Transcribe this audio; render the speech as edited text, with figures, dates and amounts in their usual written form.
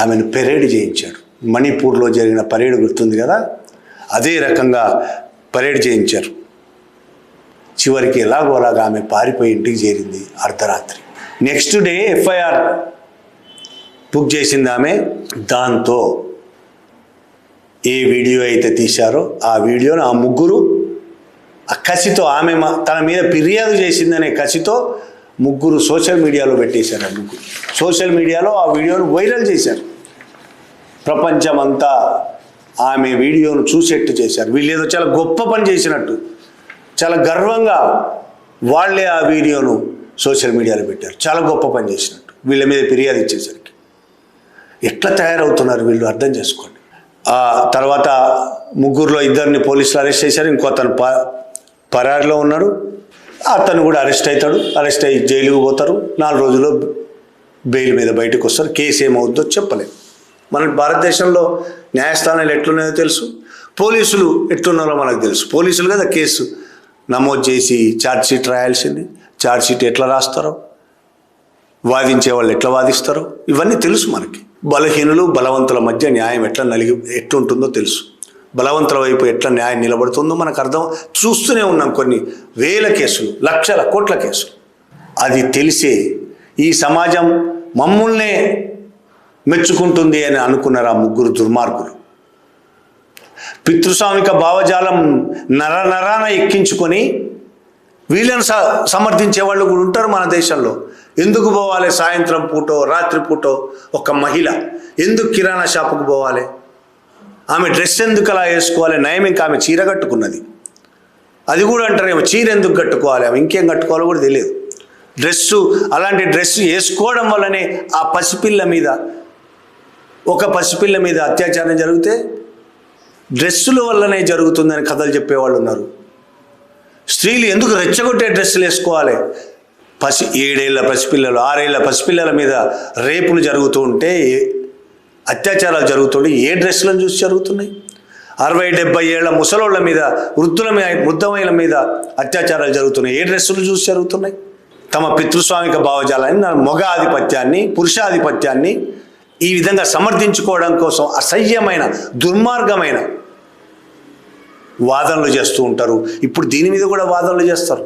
ఆమెను పెరేడ్ చేయించాడు. మణిపూర్లో జరిగిన పరేడ్ గుర్తుంది కదా, అదే రకంగా పరేడ్ చేయించారు. చివరికి ఎలాగోలాగా ఆమె పారిపోయి ఇంటికి చేరింది అర్ధరాత్రి. నెక్స్ట్ డే ఎఫ్ఐఆర్ బుక్ చేసింది ఆమె. దాంతో ఏ వీడియో అయితే తీశారో ఆ వీడియోను ఆ ముగ్గురు ఆ కసితో, ఆమె తన మీద ఫిర్యాదు చేసిందనే కసితో ముగ్గురు సోషల్ మీడియాలో పెట్టేశారు. ఆ ముగ్గురు సోషల్ మీడియాలో ఆ వీడియోను వైరల్ చేశారు. ప్రపంచమంతా ఆమె వీడియోను చూసేట్టు చేశారు. వీళ్ళు ఏదో చాలా గొప్ప పని చేసినట్టు, చాలా గర్వంగా వాళ్ళే ఆ వీడియోను సోషల్ మీడియాలో పెట్టారు. చాలా గొప్ప పని చేసినట్టు వీళ్ళ మీద ఫిర్యాదు ఇచ్చేసరికి. ఎట్లా తయారవుతున్నారు వీళ్ళు అర్థం చేసుకోండి. ఆ తర్వాత ముగ్గురులో ఇద్దరిని పోలీసులు అరెస్ట్ చేశారు. ఇంకో అతను పరారిలో ఉన్నాడు. అతను కూడా అరెస్ట్ అవుతాడు. అరెస్ట్ అయ్యి జైలుకు పోతారు. 4 రోజుల్లో బెయిల్ మీద బయటకు వస్తారు. కేసు ఏమవుద్దో చెప్పలేదు. మన భారతదేశంలో న్యాయస్థానాలు ఎట్లున్నాయో తెలుసు, పోలీసులు ఎట్లున్నారో మనకు తెలుసు. పోలీసులు కదా కేసు నమోదు చేసి ఛార్జ్షీట్ రాయాల్సింది. ఛార్జ్షీట్ ఎట్లా రాస్తారో, వాదించే వాళ్ళు ఎట్లా వాదిస్తారో ఇవన్నీ తెలుసు మనకి. బలహీనులు బలవంతుల మధ్య న్యాయం ఎట్లుంటుందో తెలుసు. బలవంతుల వైపు ఎట్లా న్యాయం నిలబడుతుందో మనకు అర్థం. చూస్తూనే ఉన్నాం కొన్ని వేల కేసులు, లక్షల కోట్ల కేసులు. అది తెలిసే ఈ సమాజం మమ్మల్నే మెచ్చుకుంటుంది అని అనుకున్నారు ఆ ముగ్గురు దుర్మార్గులు. పితృస్వామిక భావజాలం నరాన ఎక్కించుకొని వీళ్ళని సమర్థించే వాళ్ళు కూడా ఉంటారు మన దేశంలో. ఎందుకు పోవాలి సాయంత్రం పూటో రాత్రి పూటో ఒక మహిళ? ఎందుకు కిరాణా షాపుకు పోవాలి? ఆమె డ్రెస్ ఎందుకు అలా వేసుకోవాలి? నయం ఇంకా ఆమె చీర కట్టుకున్నది. అది కూడా అంటారేమో చీర ఎందుకు కట్టుకోవాలి, ఆమె ఇంకేం కట్టుకోవాలో కూడా తెలియదు. అలాంటి డ్రెస్సు వేసుకోవడం వల్లనే ఆ ఒక పసిపిల్ల మీద అత్యాచారం జరిగితే డ్రెస్సుల వల్లనే జరుగుతుందని కథలు చెప్పేవాళ్ళు ఉన్నారు. స్త్రీలు ఎందుకు రెచ్చగొట్టే డ్రెస్సులు వేసుకోవాలి? 7 ఏళ్ల పసిపిల్లలు 6 ఏళ్ల పసిపిల్లల మీద రేపులు జరుగుతూ ఉంటే, అత్యాచారాలు జరుగుతుంటే ఏ డ్రెస్సులను చూసి జరుగుతున్నాయి? 60-70 ఏళ్ల ముసలోళ్ళ మీద, వృద్ధమైన మీద అత్యాచారాలు జరుగుతున్నాయి. ఏ డ్రెస్సులు చూసి జరుగుతున్నాయి? తమ పితృస్వామిక భావజాలాన్ని, మొగ ఆధిపత్యాన్ని, పురుషాధిపత్యాన్ని ఈ విధంగా సమర్థించుకోవడం కోసం అసహ్యమైన దుర్మార్గమైన వాదనలు చేస్తూ ఉంటారు. ఇప్పుడు దీని మీద కూడా వాదనలు చేస్తారు.